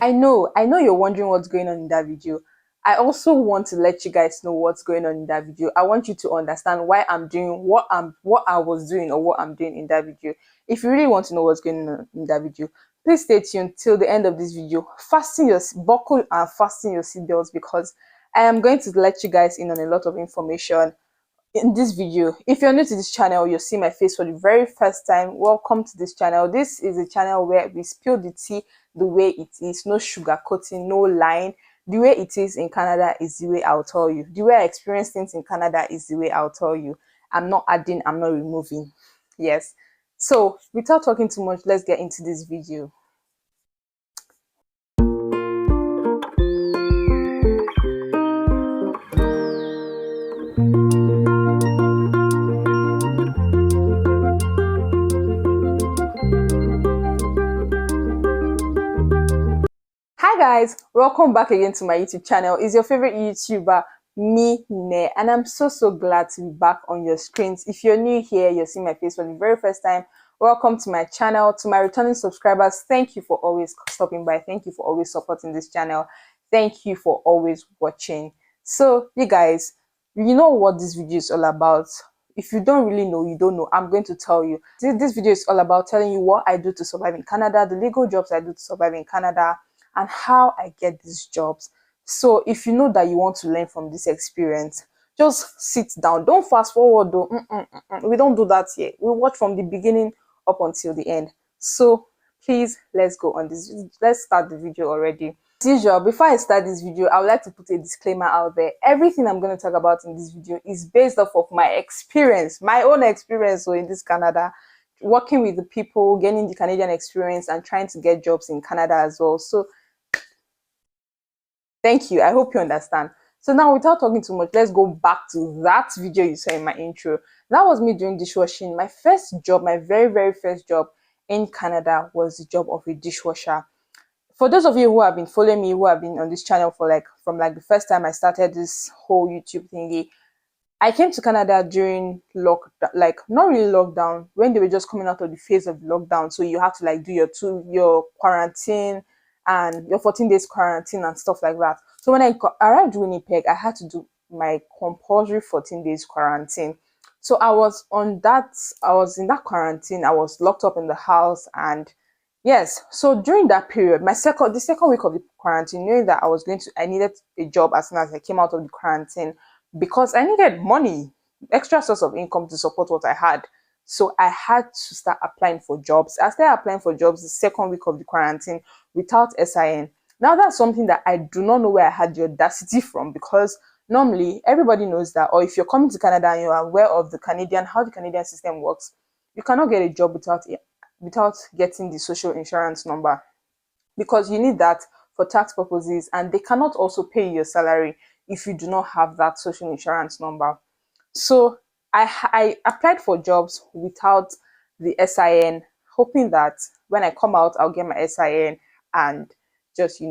I know you're wondering what's going on in that video. I also want to let you guys know what's going on in that video. I want you to understand why I'm doing what I was doing or what I'm doing in that video. If you really want to know what's going on in that video, please stay tuned till the end of this video. Buckle and fasten your seatbelts because I am going to let you guys in on a lot of information in this video. If you're new to this channel, you'll see my face for the very first time. Welcome to this channel. This is a channel where we spill the tea the way it is, no sugar coating, no lying. The way it is in Canada is the way I'll tell you. The way I experience things in Canada is the way I'll tell you. I'm not adding, I'm not removing. Yes. So without talking too much, let's get into this video. Hi guys, welcome back again to my YouTube channel. It's your favorite YouTuber, me, Ne, and I'm so glad to be back on your screens. If you're new here, you're seeing my face for the very first time, welcome to my channel. To my returning subscribers, thank you for always stopping by. Thank you for always supporting this channel. Thank you for always watching. So you guys, you know what this video is all about. If you don't really know, you don't know, I'm going to tell you. This video is all about telling you what I do to survive in Canada, the legal jobs I do to survive in Canada, and how I get these jobs. So if you know that you want to learn from this experience, just sit down. Don't fast forward though. We don't do that here. We watch from the beginning up until the end. So please, let's go on this. Let's start the video already. As usual, before I start this video, I would like to put a disclaimer out there. Everything I'm going to talk about in this video is based off of my experience, my own experience so in this Canada, working with the people, getting the Canadian experience and trying to get jobs in Canada as well. So thank you. I hope you understand. So now without talking too much, let's go back to that video you saw in my intro. That was me doing dishwashing. My first job, my very first job in Canada was the job of a dishwasher. For those of you who have been following me, who have been on this channel for from the first time I started this whole YouTube thingy, I came to Canada during not really lockdown, when they were just coming out of the phase of lockdown. So you have to do your quarantine and your 14 days quarantine and stuff like that. So when I arrived in Winnipeg, I had to do my compulsory 14 days quarantine. So I was in that quarantine. I was locked up in the house, and yes, so during that period, the second week of the quarantine, knowing that I needed a job as soon as I came out of the quarantine, because I needed money, extra source of income to support what I had. So I had to start applying for jobs. I started applying for jobs the second week of the quarantine without SIN. Now that's something that I do not know where I had the audacity from, because normally everybody knows that, or if you're coming to Canada and you're aware of how the Canadian system works, you cannot get a job without getting the social insurance number, because you need that for tax purposes, and they cannot also pay your salary if you do not have that social insurance number. So I applied for jobs without the SIN, hoping that when I come out, I'll get my SIN and just,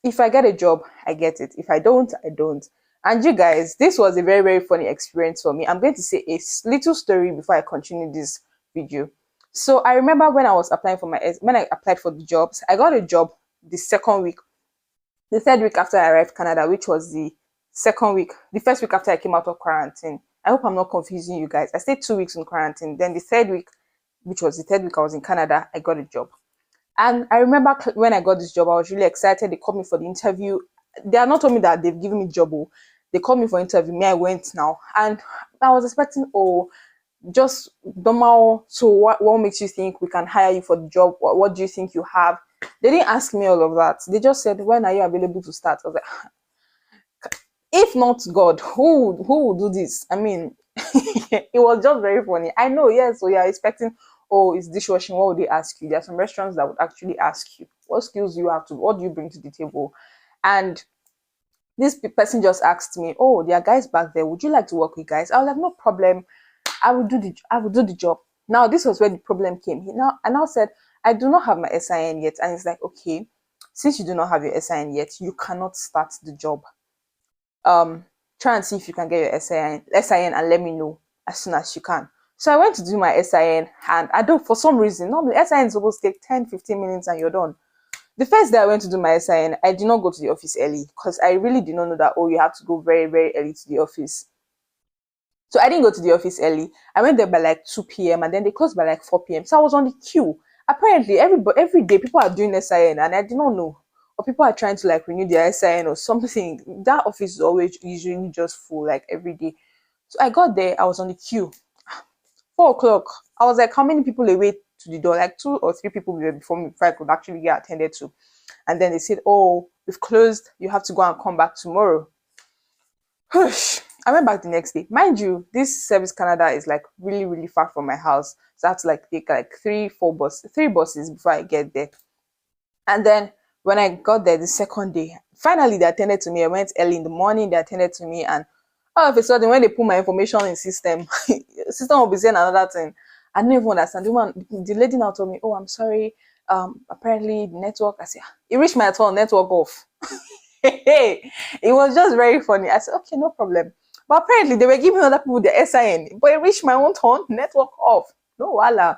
if I get a job, I get it. If I don't, I don't. And you guys, this was a very funny experience for me. I'm going to say a little story before I continue this video. So I remember when I applied for the jobs, I got a job the third week after I arrived Canada, which was the first week after I came out of quarantine. I hope I'm not confusing you guys. I stayed 2 weeks in quarantine. Then the third week, which was the third week I was in Canada, I got a job. And I remember when I got this job, I was really excited. They called me for the interview. They are not told me that they've given me job. They called me for interview. I went now. And I was expecting, just normal. So what makes you think we can hire you for the job? What do you think you have? They didn't ask me all of that. They just said, when are you available to start? I was like, if not God, who will do this? I mean, it was just very funny. I know, yes. So you're expecting, it's dishwashing. What would they ask you? There are some restaurants that would actually ask you, what skills do you have what do you bring to the table? And this person just asked me, there are guys back there. Would you like to work with guys? I was like, no problem. I will do the job. Now, this was where the problem came. I now said, I do not have my SIN yet. And it's like, okay, since you do not have your SIN yet, you cannot start the job. Try and see if you can get your SIN and let me know as soon as you can. So I went to do my SIN, and for some reason, normally SIN is supposed to take 10-15 minutes and you're done. The first day I went to do my SIN, I did not go to the office early because I really did not know that, oh, you have to go very, very early to the office. So I didn't go to the office early. I went there by like 2 p.m. and then they closed by like 4 p.m. So I was on the queue. Apparently, every day people are doing SIN and I did not know. Or people are trying to like renew their SIN or something. That office is always usually just full like every day. So I got there, I was on the queue. 4 o'clock. I was like, how many people away to the door? Like 2 or 3 people were before me before I could actually get attended to. And then they said, oh, we've closed. You have to go and come back tomorrow. I went back the next day. Mind you, this Service Canada is like really, really far from my house. So I have to like take like three buses before I get there. And then when I got there the second day, finally they attended to me. I went early in the morning, they attended to me, and all of a sudden when they put my information in system, system will be saying another thing. I didn't even understand. The lady now told me, oh, I'm sorry. Apparently the network. I said, it reached my turn, network off. It was just very funny. I said, okay, no problem. But apparently they were giving other people the SIN, but it reached my own turn, network off. No voila.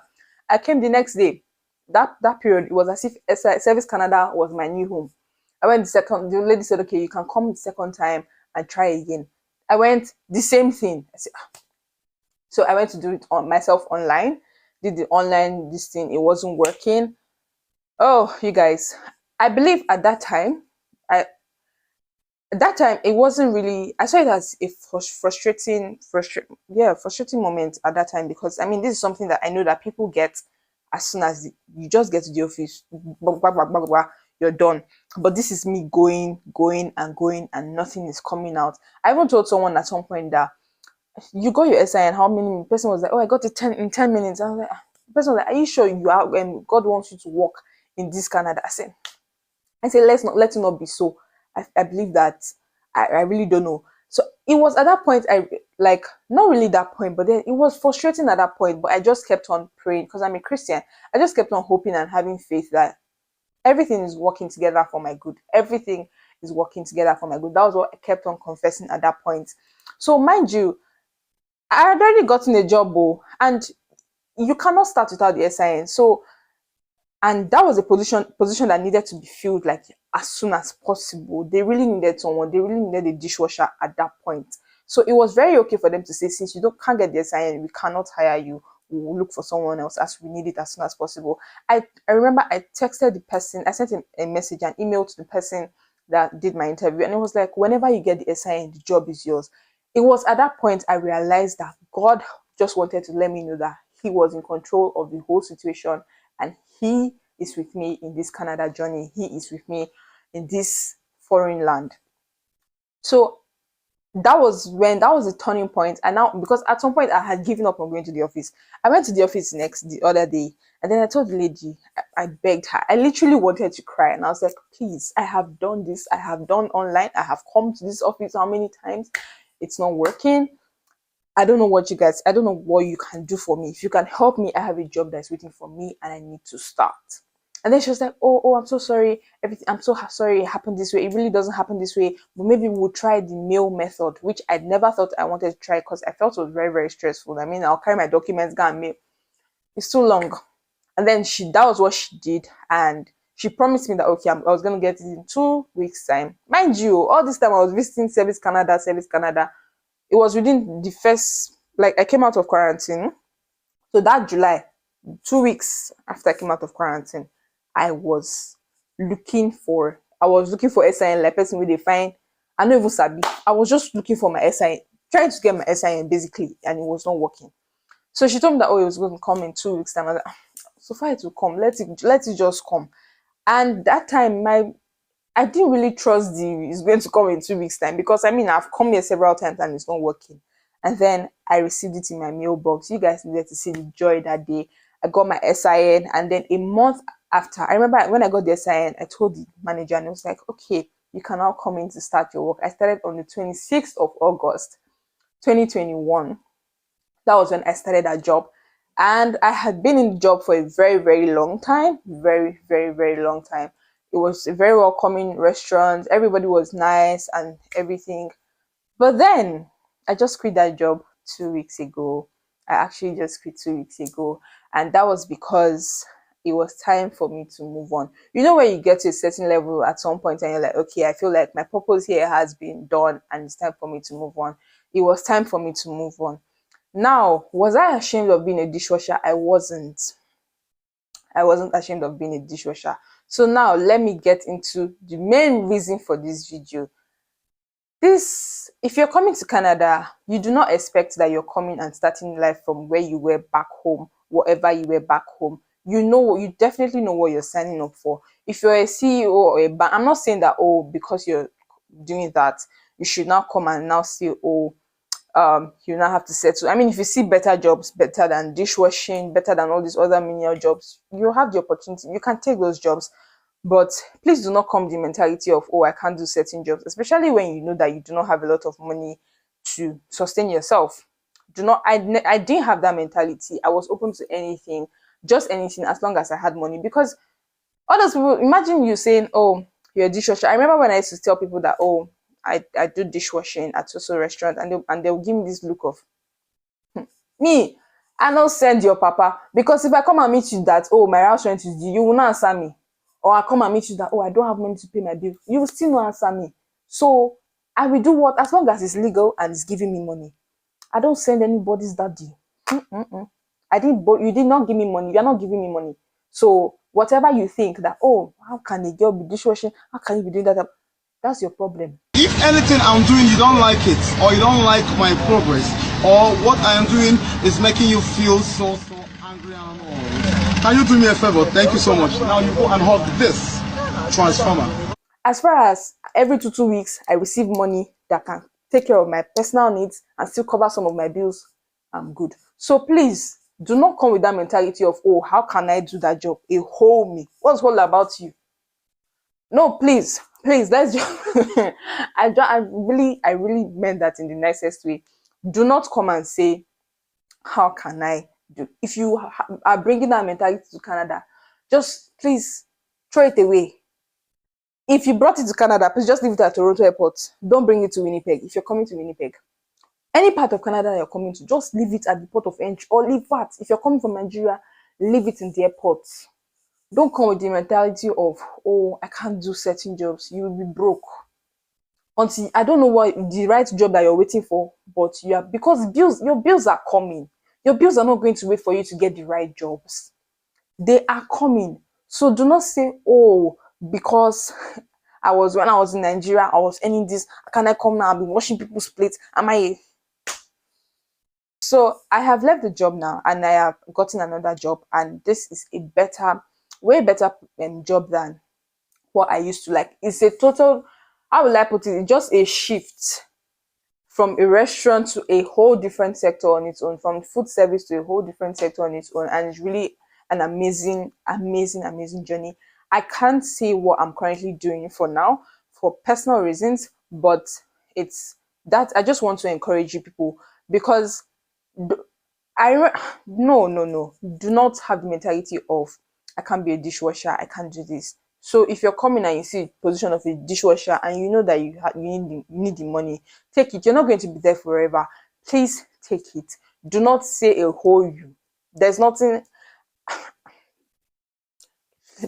I came the next day. That period, it was as if Service Canada was my new home. I went the second. The lady said, okay, you can come the second time and try again. I went the same thing. I said, so I went to do it on myself online. Did the online this thing. It wasn't working. Oh, you guys. I believe at that time, I it wasn't really. I saw it as a frustrating moment at that time, because I mean this is something that I know that people get as soon as you just get to the office, blah, blah, blah, blah, blah, you're done. But this is me going and going, and nothing is coming out. I even told someone at some point that you got your SIN, how many? The person was like, oh, I got it 10 minutes. I was like, the person was like, are you sure you are? And God wants you to work in this Canada. I said, let it not be so. I believe that I really don't know. So it was at that point, I like, not really that point, but then it was frustrating at that point. But I just kept on praying because I'm a Christian. I just kept on hoping and having faith that everything is working together for my good. Everything is working together for my good. That was what I kept on confessing at that point. So mind you, I had already gotten a job, and you cannot start without the SIN. So, and that was a position that needed to be filled like as soon as possible. They really needed someone. They really needed a dishwasher at that point. So it was very okay for them to say, since you can't get the SIN, we cannot hire you. We will look for someone else as we need it as soon as possible. I remember I texted the person. I sent a message, an email to the person that did my interview, and it was like, whenever you get the SIN, the job is yours. It was at that point I realized that God just wanted to let me know that He was in control of the whole situation, and He is with me in this Canada journey. He is with me in this foreign land. So that was the turning point. And now, because at some point I had given up on going to the office, I went to the office the other day, and then I told the lady, I begged her, I literally wanted to cry, and I was like, please, I have done this, I have done online, I have come to this office how many times, it's not working. I don't know what you can do for me. If you can help me, I have a job that's waiting for me and I need to start. And then she was like, oh, I'm so sorry. I'm so sorry it happened this way. It really doesn't happen this way. But maybe we'll try the mail method, which I never thought I wanted to try because I felt it was very, very stressful. I mean, I'll carry my documents, go and mail. It's too long. And then that was what she did. And she promised me that, okay, I was going to get it in 2 weeks' time. Mind you, all this time I was visiting Service Canada. It was within the first, like, I came out of quarantine. So that July, 2 weeks after I came out of quarantine, I was looking for SIN, like person with a fine. I don't even sabi. I was just looking for my SIN, trying to get my SIN basically, and it was not working. So she told me that, oh, it was going to come in 2 weeks time. I was like, so far it will come. Let it just come. And that time I didn't really trust it's going to come in 2 weeks time, because I mean I've come here several times and it's not working. And then I received it in my mailbox. You guys needed to see the joy that day. I got my SIN, and then a month after, I remember when I got the SIN, I told the manager, and it was like, okay, you can now come in to start your work. I started on the 26th of August, 2021. That was when I started that job. And I had been in the job for a very, very long time. Very, very, very long time. It was a very welcoming restaurant. Everybody was nice and everything. But then I just quit that job 2 weeks ago. I actually just quit 2 weeks ago. And that was because it was time for me to move on. You know, when you get to a certain level at some point and you're like, okay, I feel like my purpose here has been done and it's time for me to move on. It was time for me to move on. Now, was I ashamed of being a dishwasher? I wasn't. I wasn't ashamed of being a dishwasher. So now let me get into the main reason for this video. If you're coming to Canada, you do not expect that you're coming and starting life from where you were back home, whatever you were back home. You definitely know what you're signing up for. If you're a CEO or a bank, I'm not saying that, oh, because you're doing that, you should now come and now say, oh, you now have to settle. I mean, if you see better jobs, better than dishwashing, better than all these other menial jobs, you have the opportunity. You can take those jobs. But please do not come with the mentality of, oh, I can't do certain jobs, especially when you know that you do not have a lot of money to sustain yourself. I didn't have that mentality. I was open to anything, just anything, as long as I had money. Because others people, imagine you saying, oh, you're a dishwasher. I remember when I used to tell people that, oh, I do dishwashing at social restaurant, and they'll give me this look of, me, I no send your papa, because if I come and meet you that, oh, my house rent is due, you will not answer me. Or I come and meet you that, oh, I don't have money to pay my bill, you will still not answer me. So I will do what, as long as it's legal and it's giving me money. I don't send anybody's daddy. You did not give me money, you are not giving me money. So whatever you think that, oh, how can a girl be dishwashing, how can you be doing that, that's your problem. If anything I'm doing you don't like it, or you don't like my progress, or what I am doing is making you feel so angry and all, can you do me a favor? Thank you so much. Now you go and hug this transformer. As far as every 2 weeks I receive money that can take care of my personal needs and still cover some of my bills, I'm good. So please do not come with that mentality of, oh, how can I do that job? A whole me. What's all about you? No, please, let's just I really meant that in the nicest way. Do not come and say, how can I do? If you are bringing that mentality to Canada, just please throw it away. If you brought it to Canada, please just leave it at Toronto Airport. Don't bring it to Winnipeg if you're coming to Winnipeg. Any part of Canada you're coming to, just leave it at the port of entry, or leave that. If you're coming from Nigeria, leave it in the airport. Don't come with the mentality of, oh, I can't do certain jobs. You will be broke. Until, I don't know what the right job that you're waiting for, but you are, because your bills are coming. Your bills are not going to wait for you to get the right jobs. They are coming. So do not say, oh, because when I was in Nigeria, I was earning this. Can I come now and be washing people's plates? So I have left the job now and I have gotten another job, and this is a way better job than what I used to like. It's a total, how will I put it? It's just a shift from a restaurant to a whole different sector on its own, from food service to a whole different sector on its own. And it's really an amazing journey. I can't say what I'm currently doing for now for personal reasons, but it's that I just want to encourage you people, because no, do not have the mentality of, I can't be a dishwasher, I can't do this. So if you're coming and you see the position of a dishwasher and you know that you need the money, take it. You're not going to be there forever. Please take it. Do not say a whole you. There's nothing.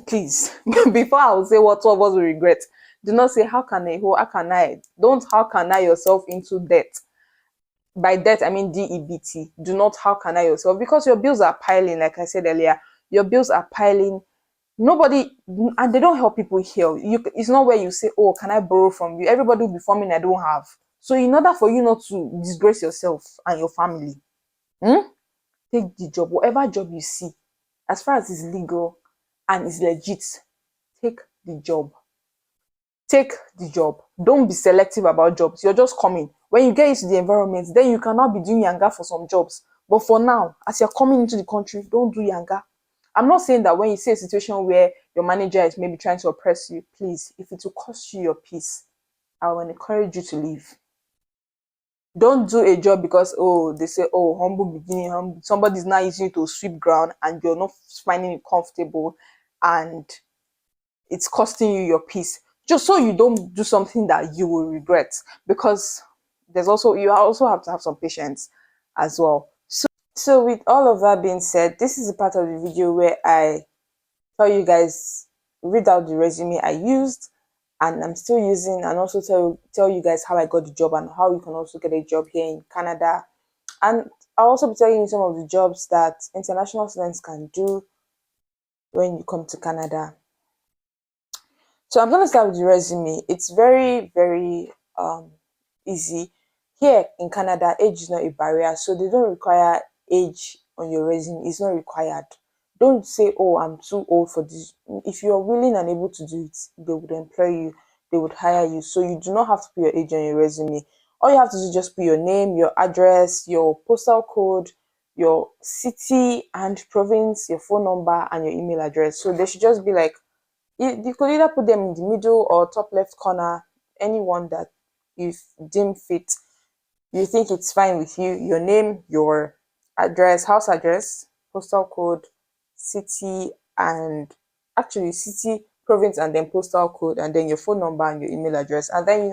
Please, before I will say what two of us will regret, do not say, how can I? Don't how can I yourself into debt. By debt, I mean DEBT. Do not how can I yourself, because your bills are piling, like I said earlier. Your bills are piling. Nobody, and they don't help people heal. It's not where you say, oh, can I borrow from you? Everybody will be forming, I don't have. So in order for you not to disgrace yourself and your family, take the job, whatever job you see, as far as it's legal and it's legit, take the job. Take the job. Don't be selective about jobs. You're just coming. When you get into the environment, then you cannot be doing yanga for some jobs. But for now, as you're coming into the country, don't do yanga. I'm not saying that when you see a situation where your manager is maybe trying to oppress you, please, if it will cost you your peace, I will encourage you to leave. Don't do a job because, oh, they say, oh, humble beginning, somebody's now using you to sweep ground and you're not finding it comfortable and it's costing you your peace, just so you don't do something that you will regret. Because you also have to have some patience as well. So with all of that being said, this is a part of the video where I tell you guys, read out the resume I used and I'm still using, and also tell you guys how I got the job and how you can also get a job here in Canada. And I'll also be telling you some of the jobs that international students can do when you come to Canada. So I'm gonna start with the resume. It's very, very easy. Here in Canada, age is not a barrier, so they don't require age on your resume. It's not required. Don't say, "Oh, I'm too old for this." If you're willing and able to do it, they would employ you. They would hire you. So you do not have to put your age on your resume. All you have to do is just put your name, your address, your postal code, your city and province, your phone number, and your email address. So they should just be like, you could either put them in the middle or top left corner, anyone that you deem fit. You think it's fine with you, your name, your address, house address, postal code, city, and actually city, province, and then postal code, and then your phone number and your email address. And then you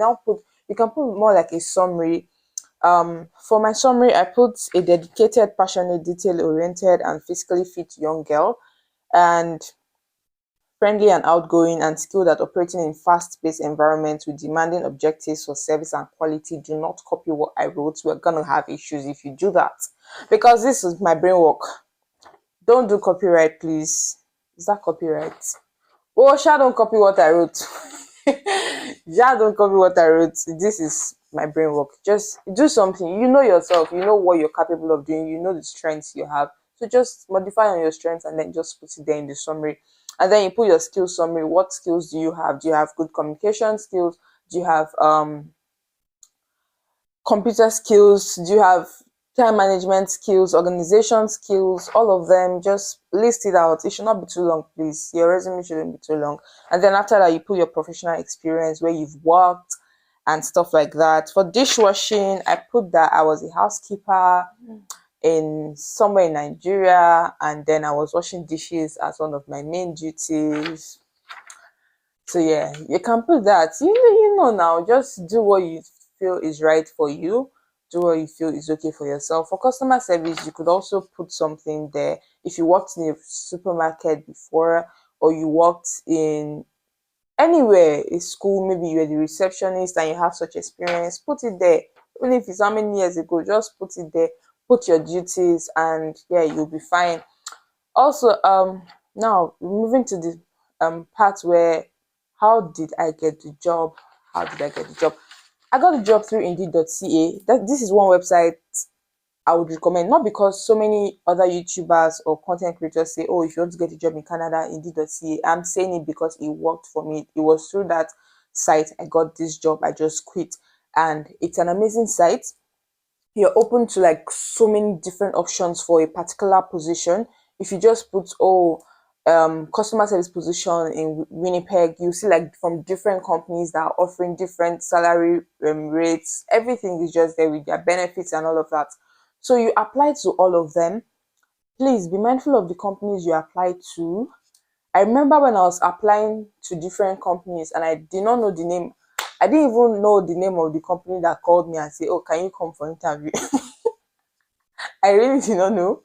can put more like a summary. For my summary, I put a dedicated, passionate, detail oriented, and physically fit young girl. And friendly and outgoing and skilled at operating in fast-paced environments with demanding objectives for service and quality. Do not copy what I wrote. We're gonna have issues if you do that. Because this is my brain work. Don't do copyright, please. Is that copyright? Oh, Sha, don't copy what I wrote. Sha, don't copy what I wrote. This is my brain work. Just do something. You know yourself. You know what you're capable of doing. You know the strengths you have. So just modify on your strengths and then just put it there in the summary. And then you put your skills summary. What skills do you have? Do you have good communication skills? Do you have computer skills? Do you have time management skills, organization skills? All of them, just list it out. It should not be too long, please. Your resume shouldn't be too long. And then after that, you put your professional experience, where you've worked and stuff like that. For dishwashing, I put that I was a housekeeper in somewhere in Nigeria, and then I was washing dishes as one of my main duties. So yeah, you can put that. You know now. Just do what you feel is right for you. Do what you feel is okay for yourself. For customer service, you could also put something there. If you worked in a supermarket before, or you worked in anywhere, a school, maybe you're the receptionist and you have such experience, put it there. Even if it's how many years ago, just put it there. Put your duties, and yeah, you'll be fine. Also, now moving to the part where, how did I get the job? How did I get the job? I got the job through Indeed.ca. This is one website I would recommend, not because so many other YouTubers or content creators say, "Oh, if you want to get a job in Canada, Indeed.ca." I'm saying it because it worked for me. It was through that site I got this job. I just quit, and it's an amazing site. You're open to like so many different options for a particular position. If you just put, oh, customer service position in Winnipeg, you see like from different companies that are offering different salary rates. Everything is just there with their benefits and all of that. So you apply to all of them. Please be mindful of the companies you apply to. I remember when I was applying to different companies and I did not know the name. I didn't even know the name of the company that called me and said, "Oh, can you come for interview?" I really did not know.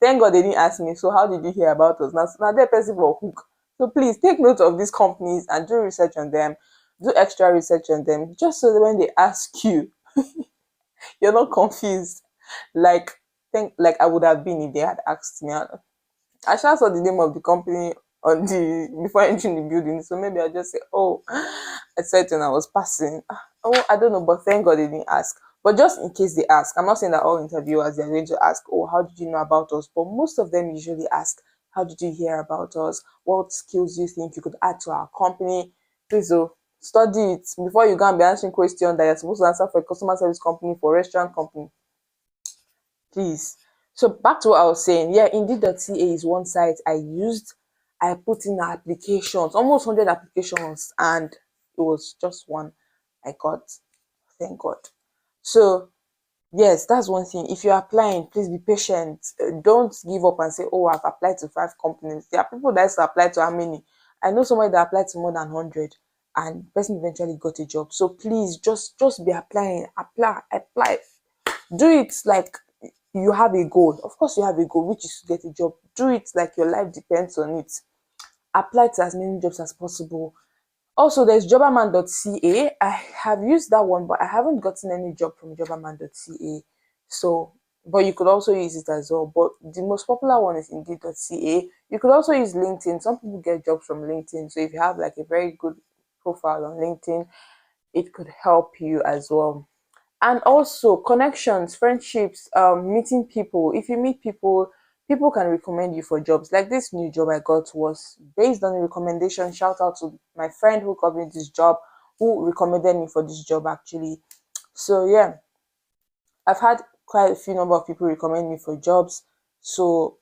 Thank God they didn't ask me. So how did you hear about us? Now they're person for hook. So please take note of these companies and do research on them. Do extra research on them, just so that when they ask you, you're not confused. Like like I would have been if they had asked me. I just saw the name of the company on the before entering the building, so maybe I just say, "Oh," I said when I was passing. Oh, I don't know, but thank God they didn't ask. But just in case they ask, I'm not saying that all interviewers they're going to ask, "Oh, how did you know about us?" But most of them usually ask, "How did you hear about us? What skills do you think you could add to our company?" Please, study it before you go and be answering questions that you're supposed to answer for a customer service company, for a restaurant company. Please. So back to what I was saying. Yeah, Indeed.ca is one site I used. I put in applications, almost 100 applications, and it was just one I got. Thank God. So yes, that's one thing. If you're applying, please be patient. Don't give up and say, "Oh, I've applied to 5 companies." There are people that used to apply to how many? I know somebody that applied to more than 100, and the person eventually got a job. So please, just be applying. Apply. Do it like you have a goal. Of course, you have a goal, which is to get a job. Do it like your life depends on it. apply to as many jobs as possible. Also, there's jobberman.ca. I have used that one, but I haven't gotten any job from jobberman.ca. So, but you could also use it as well. But the most popular one is indeed.ca. You could also use LinkedIn. Some people get jobs from LinkedIn. So if you have like a very good profile on LinkedIn, it could help you as well. And also connections, friendships, meeting people. If you meet people, people can recommend you for jobs. Like this new job I got was based on a recommendation. Shout out to my friend who got me this job, who recommended me for this job actually. So yeah, I've had quite a few number of people recommend me for jobs. So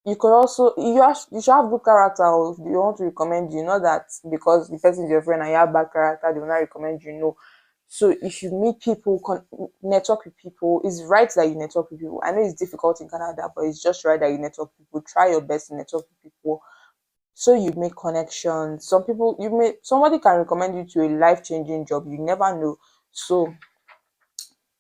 you could also you should have good character, or if you want to recommend you, not that because the person is your friend and you have bad character they will not recommend you. No. So if you meet people, network with people, it's right that you network with people. I know it's difficult in Canada, but it's just right that you network with people. Try your best to network with people so you make connections. Some people you may somebody can recommend you to a life-changing job. You never know. So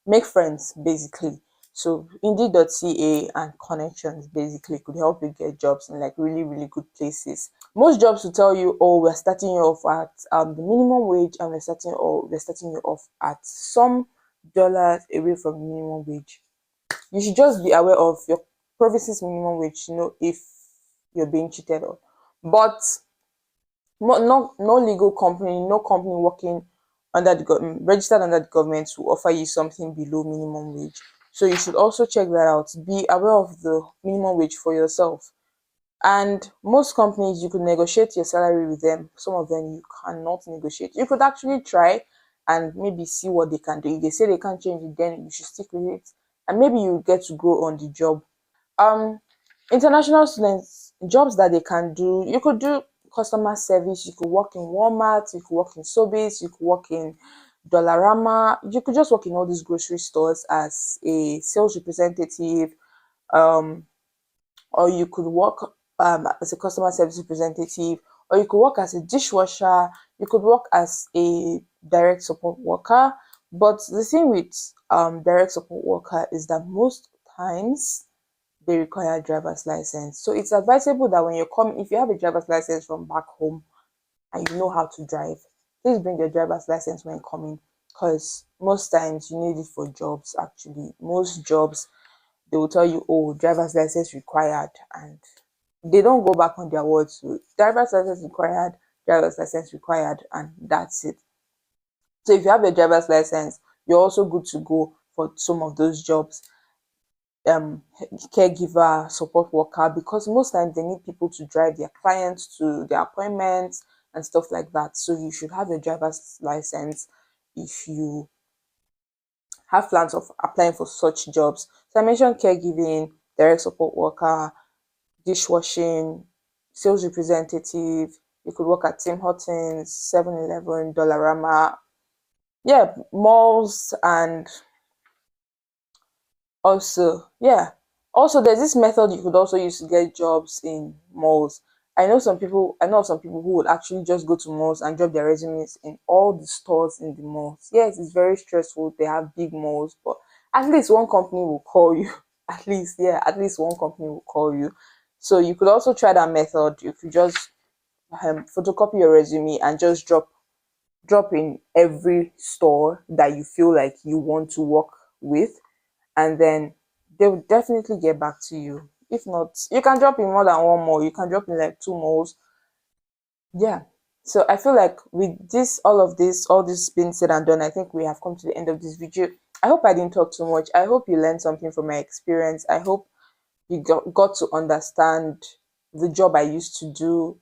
make friends basically. So indeed.ca and connections basically could help you get jobs in like really, really good places. Most jobs will tell you, oh, we're starting you off at the minimum wage, and we're starting you off at some dollars away from minimum wage. You should just be aware of your province's minimum wage to know if you're being cheated on. But no legal company, no company working under the government, registered under the government, will offer you something below minimum wage. So you should also check that out. Be aware of the minimum wage for yourself. And most companies, you could negotiate your salary with them. Some of them you cannot negotiate. You could actually try and maybe see what they can do. If they say they can't change it, then you should stick with it. And maybe you get to grow on the job. um International students, jobs that they can do, you could do customer service, you could work in Walmart, you could work in Sobeys, you could work in Dollarama, you could just work in all these grocery stores as a sales representative, um or you could work as a customer service representative, or you could work as a dishwasher, you could work as a direct support worker. But the thing with direct support worker is that most times they require driver's license. So it's advisable that when you come, if you have a driver's license from back home and you know how to drive, please bring your driver's license when coming, because most times you need it for jobs. Actually, most jobs they will tell you, oh, driver's license required, and they don't go back on their words. So driver's license required, driver's license required, and that's it. So if you have a driver's license, you're also good to go for some of those jobs. Caregiver, support worker, because most times they need people to drive their clients to their appointments and stuff like that. So you should have a driver's license if you have plans of applying for such jobs. So I mentioned caregiving, direct support worker, dishwashing, sales representative. You could work at Tim Hortons, 7-Eleven, Dollarama, yeah, malls, and also, yeah. Also, there's this method you could also use to get jobs in malls. I know of some people who would actually just go to malls and drop their resumes in all the stores in the malls. Yes, it's very stressful. They have big malls, but at least one company will call you. At least, yeah, at least one company will call you. So you could also try that method. You could just photocopy your resume and just drop in every store that you feel like you want to work with, and then they will definitely get back to you. If not, you can drop in more than one more. You can drop in like two malls. Yeah. So I feel like with this, all this being said and done, I think we have come to the end of this video. I hope I didn't talk too much. I hope you learned something from my experience. I hope you got to understand the job I used to do.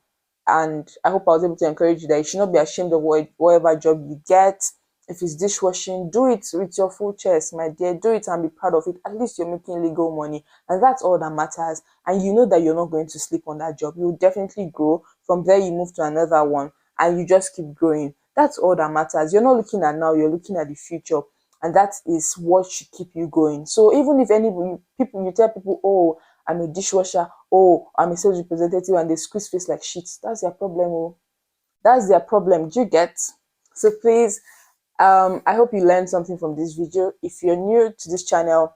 And I hope I was able to encourage you that you should not be ashamed of whatever job you get. If it's dishwashing, do it with your full chest, my dear. Do it and be proud of it. At least you're making legal money. And that's all that matters. And you know that you're not going to sleep on that job. You'll definitely grow. From there, you move to another one and you just keep growing. That's all that matters. You're not looking at now, you're looking at the future, and that is what should keep you going. So even if you tell people, oh, I'm a dishwasher, oh, I'm a sales representative, and they squeeze face like shit, that's their problem. Oh, that's their problem. Do you get? So please, I hope you learned something from this video. If you're new to this channel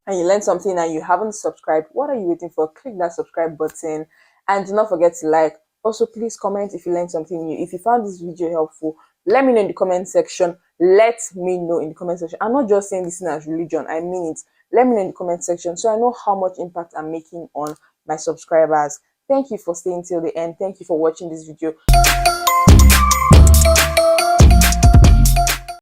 and you learned something and you haven't subscribed, what are you waiting for? Click that subscribe button and do not forget to like, Also, please comment if you learned something new. If you found this video helpful, let me know in the comment section. Let me know in the comment section. I'm not just saying this thing as religion, I mean it. Let me know in the comment section so I know how much impact I'm making on my subscribers. Thank you for staying till the end. Thank you for watching this video.